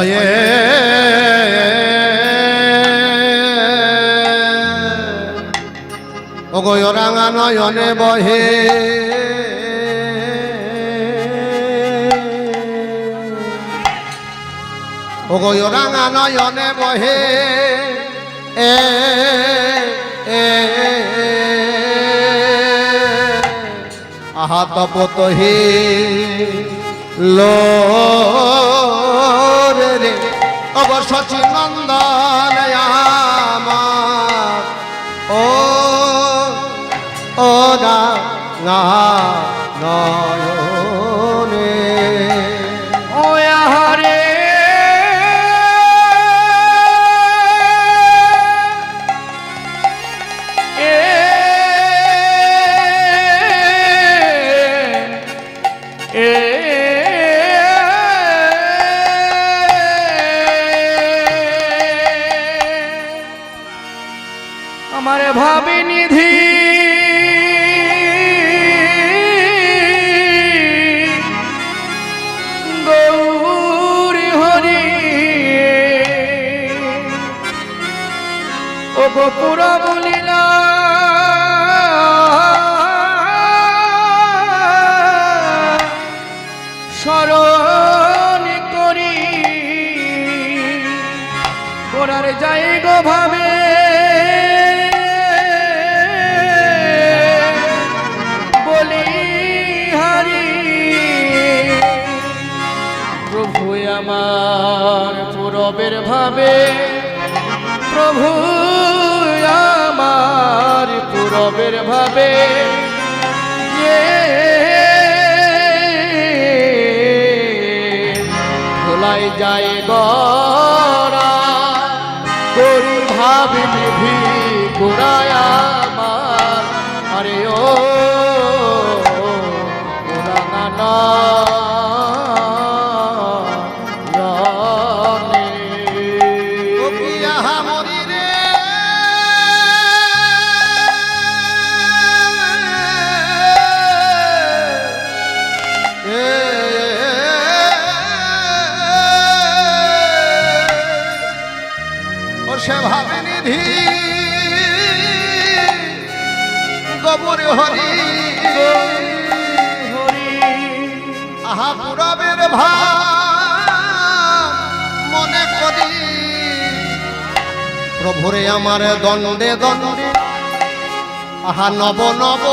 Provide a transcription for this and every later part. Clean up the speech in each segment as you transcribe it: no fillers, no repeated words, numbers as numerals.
ভয়ে ওগো রাঙা নয়নে বহে ওগো রাঙা নয়নে বহে আহা তপত হে লো রে ওগো শচীনন্দন আমার ও না নয়নে ও আহারে আমারে ভাবি নিধি গৌরী হরি ও গোপুরা বলিলা স্মরণ করি গোড়ার যাই গো ভাবে বলি হারি প্রভু আমার পূরবের ভাবে প্রভু আমার পূরবের ভাবে ভোলাই যায় গড়া গরু ভাবি নিভি গোড়ায় আমার আরে ও রাঙা সে ভাবে নিধি গোবর হরি আহা পুরবের ভাব মনে করি প্রভুরে আমার দণ্ডে দণ্ডে আহা নব নব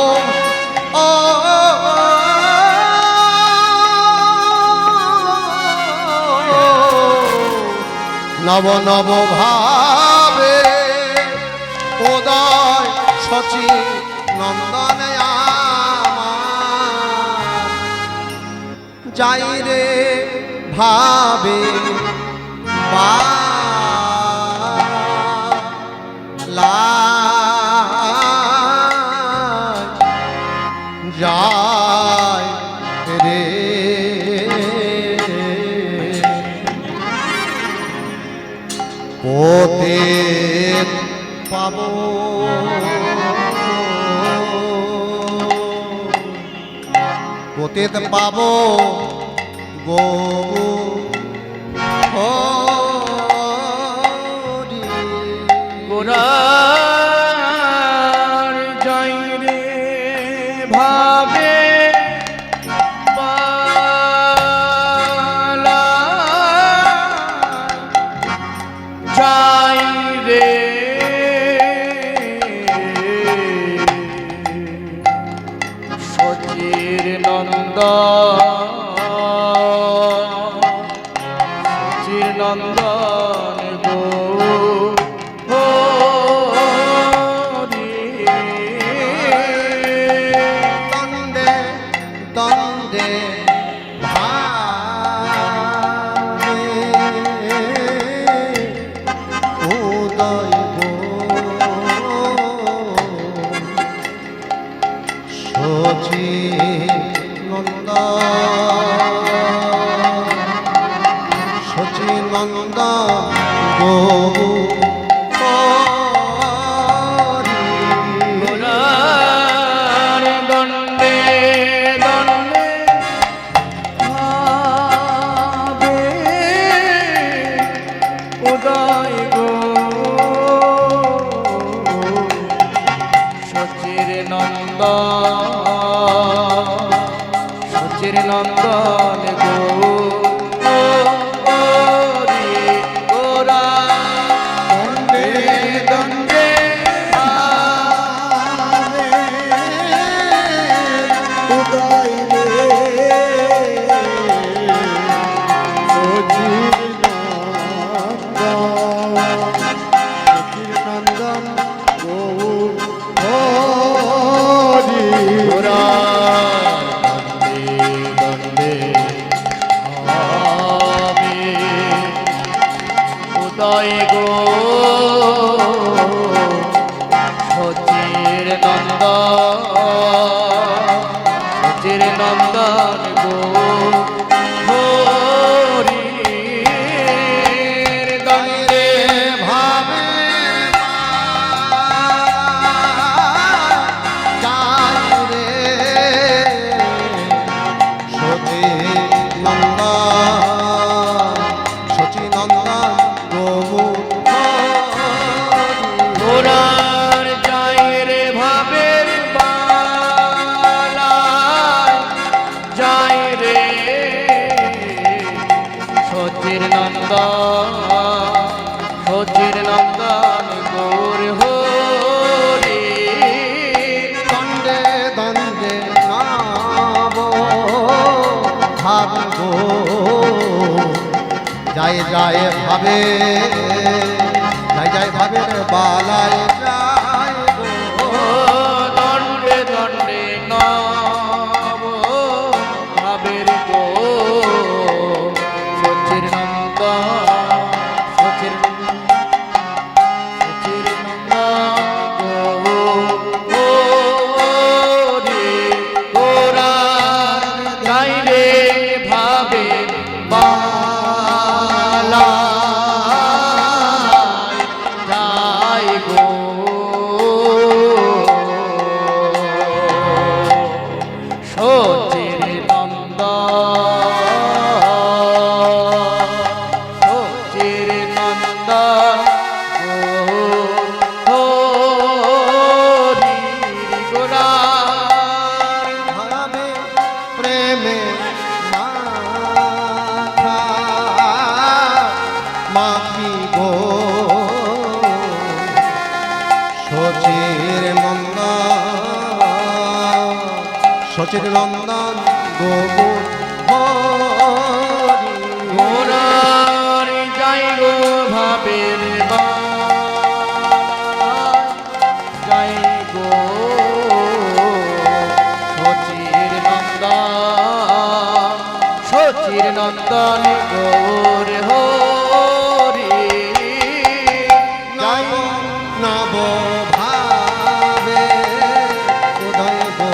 ও নব নব ভাবে উদয় শচী নন্দন যাই রে ভাবে যায় রে পোতে পাবো পোতে পাবো গো গোরার যাই রে ভাবে যাই রে শচীর নন্দন গো দণ্ডে দণ্ডে ভাবে উদয় শচী নন্দন গো উদয় গো সচির নন্দন গো হরির দণ্ডে ভাবে যাই রে সচি নন্দন গোমুখ ঘোড়ার যাই রে ভাবের বালায় যাই রে সচির নন্দন গৌর হরি দণ্ডে দণ্ডে নাব ভাবগো যায় যায় ভাবে যায় ভাবে বালায় যায় ও দণ্ডে দণ্ডে নব ভাবের গো সচির নন্দন গো হরি গোরা যাই রে ভাবে বালা যাই গো সচির নন্দন হরি গোরার ভাবে প্রেমে মাথা মাপি গো সচির নন্দন গোগো হরি গোরার যাই গো ভাবের যাই গো সচির নন্দন গৌর হরি যাই নব ভাবে উদয় গো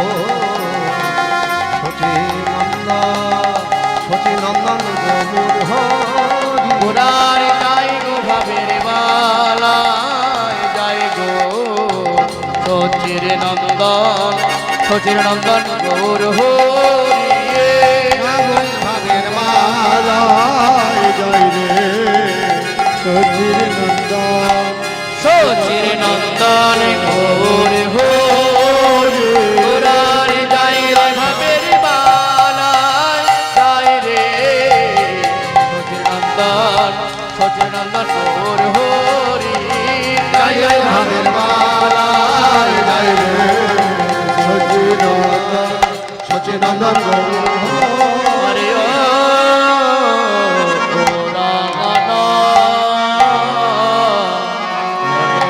সচি নন্দন গোমুর হরি গোরার যাই গো ভাবের বালায় যাই গো সচির নন্দন গৌর হরি ভাবের মালায় জয় রে সচির নন্দন সচির নন্দন গৌর হরি গোরার যাই রে ভাবের বালায় যাই রে সচির নন্দন গৌর হরি যাই রে ভাবের মালায় জয় রে সচির নন্দন হরি ও গোরাঙ্গন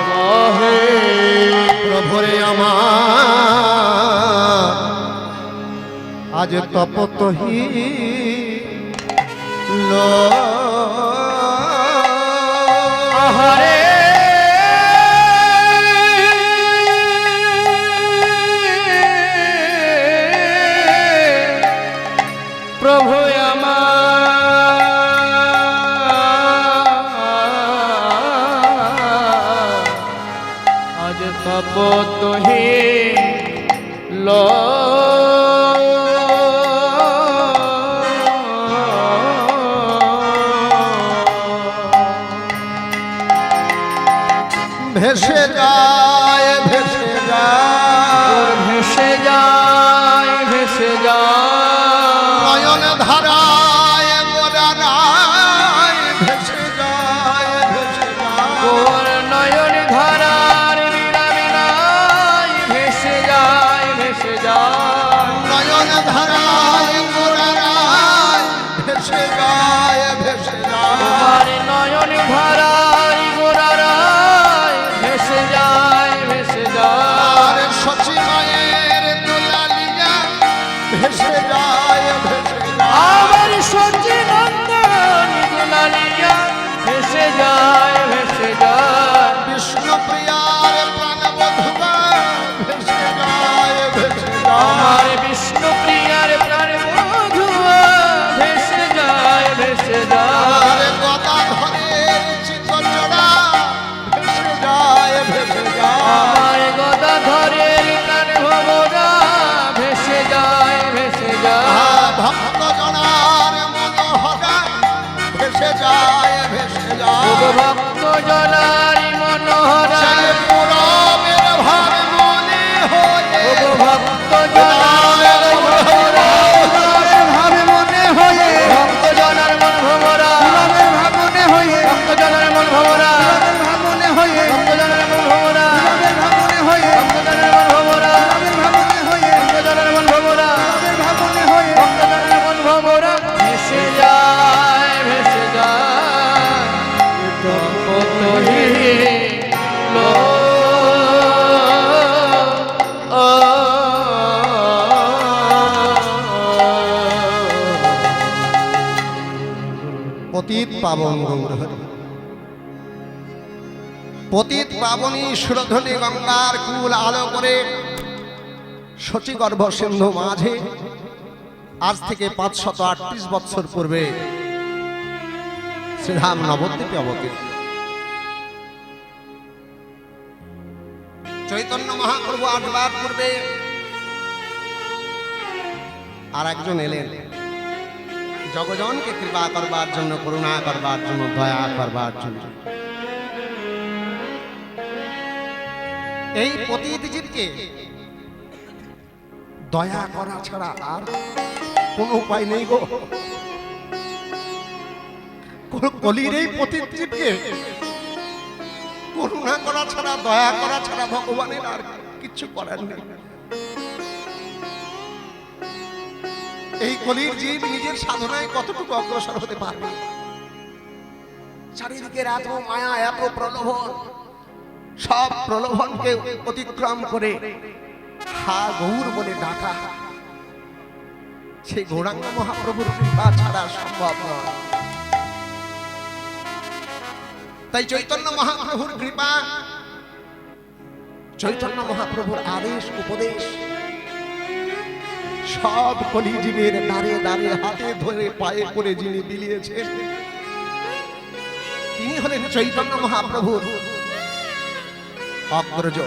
বহে প্রভুরে আমার আজ তপতহি লো আহারে প্রভু আমার আজ তপতহি লো ভেসে যায় ভেসে যায় ভেসে যায় ভেসে যায় নয়ন ধারায় মোরারায় ভেসে যায় ভেসে যায় তোর নয়ন ধারার বিনা বিনায় ভেসে যায় ভেসে যায় নয়ন ধারায় মোরারায় ভেসে যায় ভেসে যায় তোমার নয়ন ধারার গোরারায় ভেসে যায় ভেসে যায় আর সচি মায়ের দুলালিয়া ভেসে যায় ভেসে যায় আমার সচি নন্দন দুলালিয়া ভেসে যায় ভেসে যায় ভেসে যায় তপতহীন পতিত পাবন গৌরহরি, পতিত পাবনী সুরধ্বনি গঙ্গার কুল আলো করে শচীগর্ভ সিন্ধু মাঝে আজ থেকে 538 বছর পূর্বে শ্রীরাম নবদ্বীপে অবতীর্ণ। চৈতন্য মহাপ্রভু আসবার পূর্বে আর একজন এলেন জগজনকে কৃপা করবার জন্য, করুণা করবার জন্য, দয়া করবার জন্য। এই পতিত জীবকে দয়া করা ছাড়া আর কোন উপায় নেই গো। কলির এই পতিত জীবকে করুণা করা ছাড়া, দয়া করা ছাড়া ভগবানের আর কিছু করার নেই। এই কলির জীব নিজের সাধনায় কতটুকু অগ্রসর হতে পারবে? চারিদিকের এত মায়া, এত প্রলোভন, সব প্রলোভনকে অতিক্রম করে হা গৌর বলে ডাকা সেই গৌরাঙ্গ মহাপ্রভুর কৃপা ছাড়া সম্ভব নয়। তাই চৈতন্য মহাপ্রভুর কৃপা, চৈতন্য মহাপ্রভুর আদেশ উপদেশ সব কলিজীবের দাঁড়ে দাঁড়ে হাতে ধরে পায়ে করে যিনি বিলিয়েছেন তিনি হলেন চৈতন্য মহাপ্রভুর অগ্রজ।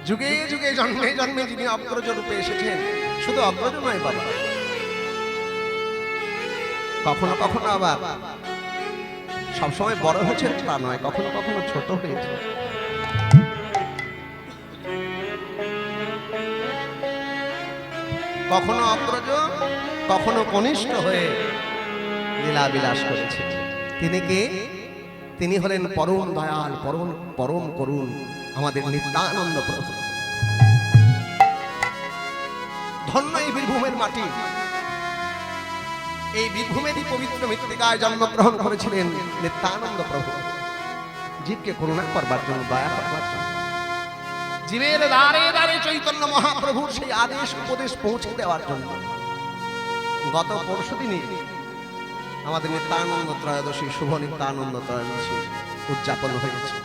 যুগে যুগে জন্মে জন্মে যিনি অগ্রজ রূপে এসেছেন, শুধু অগ্রজ নয় বাবা, কখনো কখনো আবার সবসময় বড় হয়েছে তা নয়, কখনো কখনো ছোট হয়েছে। কখনো অগ্রজ, কখনো কনিষ্ঠ হয়ে লীলা বিলাস করেছে। তিনি কে? তিনি হলেন পরম দয়াল, পরম পরম করুণ আমাদের নিত্যানন্দ প্রভু। ধন্য এই বীরভূমের মাটি, এই বীরভূমেরই পবিত্র মৃত্তিকায় জন্মগ্রহণ করেছিলেন নিত্যানন্দ প্রভু, জীবকে করুণা করবার জন্য, দয়া করবার জন্য। জীবের দ্বারে দ্বারে চৈতন্য মহাপ্রভুর সেই আদেশ উপদেশ পৌঁছে দেওয়ার জন্য। গত পরশুদিনই আমাদের নিত্যানন্দ ত্রয়োদশী, শুভ নিত্যানন্দ ত্রয়োদশী উদযাপন হয়েছে।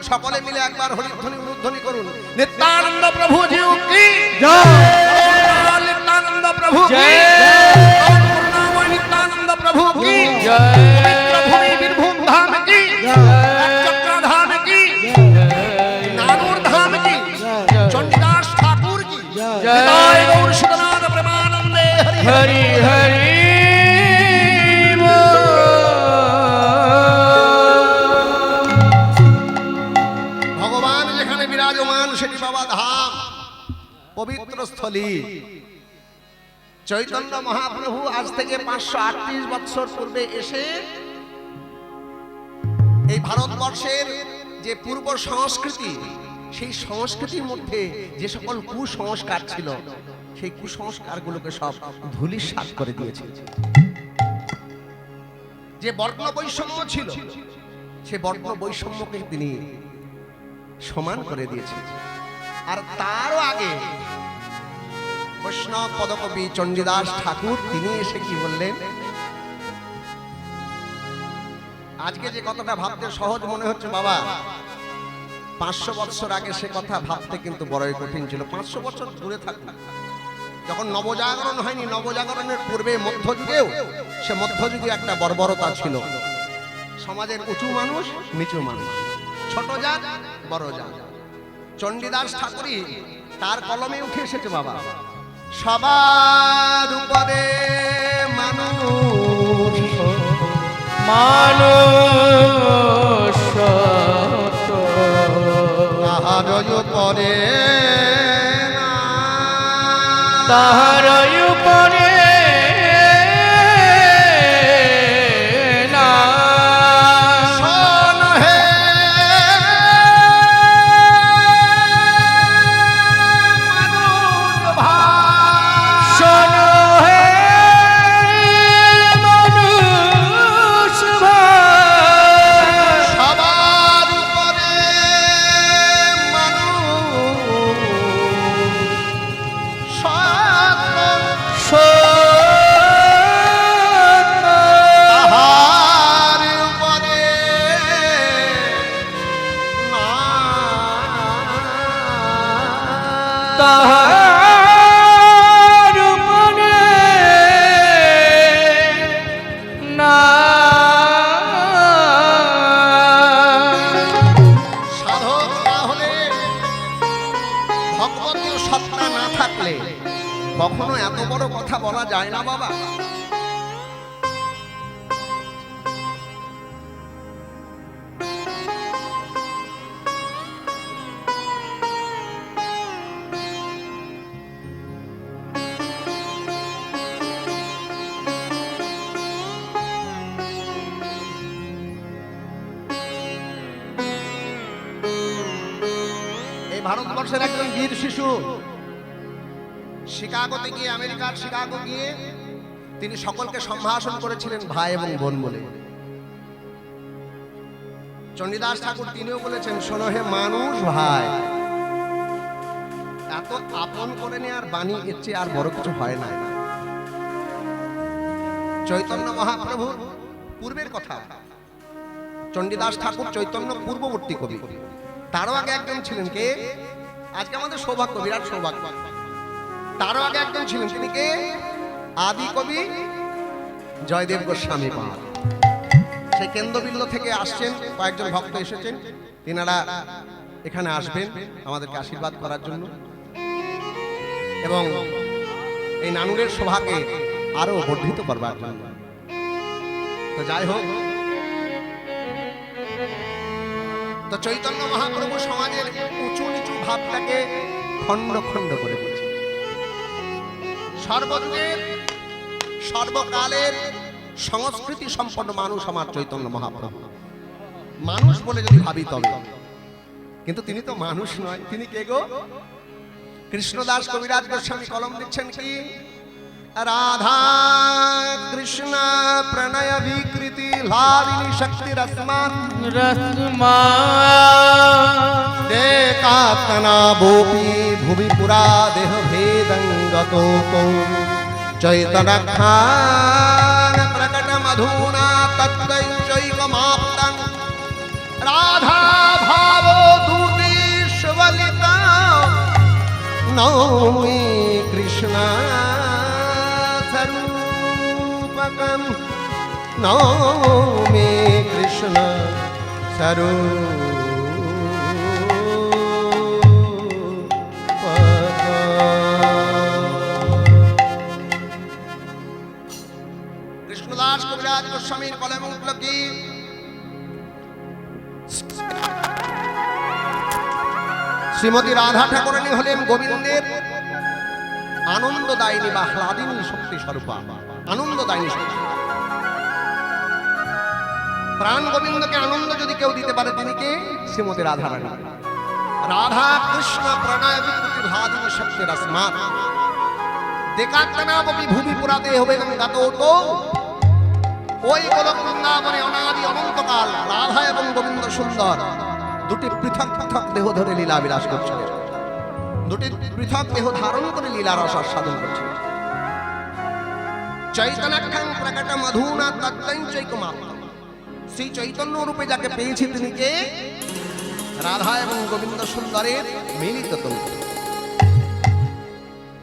সকলে মিলে একবার হরিধ্বনি উদ্ধ্বনি করুন। নিত্যানন্দ প্রভু জি কি জয়, নিত্যানন্দ প্রভু কি জয়, করুণাময় নিত্যানন্দ প্রভু কি জয়, পবিত্র ভূমি বীরভূম ধাম কি জয়, চক্রধাম কি জয়, নানুর ধাম কি জয়, চণ্ডীদাস ঠাকুর কি জয়, গৌর সুতনাথ প্রেমানন্দে হরি হরি। ভগবান যেখানে বিরাজমান সেটি বাবা ধাম, পবিত্র স্থলী। চৈতন্য মহাপ্রভু আজ থেকে 538 বছর পূর্বে এসে এই ভারতবর্ষের যে পূর্ব সংস্কৃতি, সেই সংস্কৃতির মধ্যে যে সকল কুসংস্কার ছিল, সেই কুসংস্কারগুলোকে সব ধূলিসাৎ করে দিয়েছে। যে বর্ণ বৈষম্য ছিল, সে বর্ণ বৈষম্যকে তিনি সমান করে দিয়েছেন। আর তারও আগে বৈষ্ণব পদকবি চণ্ডীদাস ঠাকুর তিনি এসে কি বললেন? আজকে যে কথাটা ভাবতে সহজ মনে হচ্ছে বাবা, 500 বছর আগে সে কথা ভাবতে কিন্তু বড়ই কঠিন ছিল। 500 বছর দূরে থাকুন, যখন নবজাগরণ হয়নি, নবজাগরণের পূর্বে মধ্যযুগেও সে মধ্যযুগে একটা বর্বরতা ছিল। সমাজের উঁচু মানুষ, নিচু মানুষ, ছোট জাত, বড় জাত। চণ্ডীদাস ঠাকুরই তার কলমে উঠে এসেছে বাবা, সবার উপরে মানুষ, মানুষ তাহার উপরে তাহার উপরে না শোন হে মানুষ, 1 কখনো এত বড় কথা বলা যায় না বাবা। এই ভারতবর্ষের একজন বীর শিশু শিকাগোতে গিয়ে, আমেরিকার শিকাগো গিয়ে তিনি সকলকে সম্ভাষণ করেছিলেন ভাই এবং বোন বলে। চণ্ডীদাস ঠাকুর তিনিও বলেছেন, শোনো হে মানুষ ভাই, এত আপন করে নেওয়ার বাণী এর চেয়ে আর বড় কিছু হয় না। চৈতন্য মহাপ্রভুর পূর্বের কথা, চণ্ডীদাস ঠাকুর চৈতন্য পূর্ববর্তী কবি, তারও আগে একজন ছিলেন কে? আজকে আমাদের সৌভাগ্য, বিরাট সৌভাগ্য। তারও আগে একজন ছিলেন, তিনি কে? আদি কবি জয়দেব গোস্বামী পাল। সেই কেন্দ্রবিন্দু থেকে আসছেন, কয়েকজন ভক্ত এসেছেন, তিনারা এখানে আসবেন আমাদেরকে আশীর্বাদ করার জন্য এবং এই নানুরের শোভাকে আরো বর্ধিত করবার জন্য। তো যাই হোক, তো চৈতন্য মহাপ্রভু সমাজের উঁচু নিচু ভাবটাকে খণ্ড খণ্ড করে দিয়েছে। সর্বযুগের সর্বকালের সংস্কৃতি সম্পন্ন মানুষ আমার চৈতন্য মহাপ্রভু। মানুষ বলে যদি ভাবি তবে, কিন্তু তিনি তো মানুষ নয়, তিনি কে গো? কৃষ্ণদাস কবিরাজ গোস্বামী কলম দিচ্ছেন কি? রাধা কৃষ্ণ প্রণয় বিকৃতি লালিনী শক্তি রসমান রসমা দেকাতনা বোপি ভুবি পুরা দেহ ভেদঙ্গত চৈতন্যখান প্রকট মধুনা তত্ত্বৈকমাপ্তং রাধা ভাব দূতি সুবলিতা নৌমি কৃষ্ণ স্বরূপকম নৌমি কৃষ্ণ কৃষ্ণদাস কবিরাজ গোস্বামীর কলমে উঠল কি? শ্রীমতী রাধা ঠাকুরানী হলেন গোবিন্দের আনন্দদায়িনী বা আহ্লাদিনী শক্তি স্বরূপা, আনন্দদায়িনী শক্তি। প্রাণ গোবিন্দকে আনন্দ যদি কেউ দিতে পারে, তিনি কে? শ্রীমতী রাধা রানী। রাধা কৃষ্ণ প্রণয় বিকৃতি লালিনী শক্তি রসমান দেকাতনাবপি ভুবি পুরাতে হবে গাতৌত। ওই গোলক বৃন্দাবনে অনাদি অনন্তকাল রাধা এবং গোবিন্দ সুন্দর দুটি পৃথক পৃথক দেহ ধরে লীলা বিলাস করছিলেন, দুটি পৃথক দেহ ধারণ করে লীলা রস আস্বাদন করছিলেন। চৈতন্যখান প্রকট মধুনা তত্ত্বৈকমাপ্তং, সেই চৈতন্য রূপে যাকে পেয়েছি তিনি কে? রাধা এবং গোবিন্দ সুন্দরের মিলিত তনু।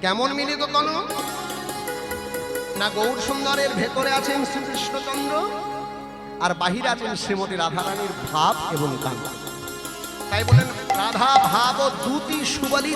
কেমন মিলিত তনু? না গৌর সুন্দরের ভেতরে আছেন শ্রীকৃষ্ণচন্দ্র, আর বাহিরে আছেন শ্রীমতী রাধারানীর ভাব এবং কান্না। তাই বলেন রাধা ভাব দূতি সুবলি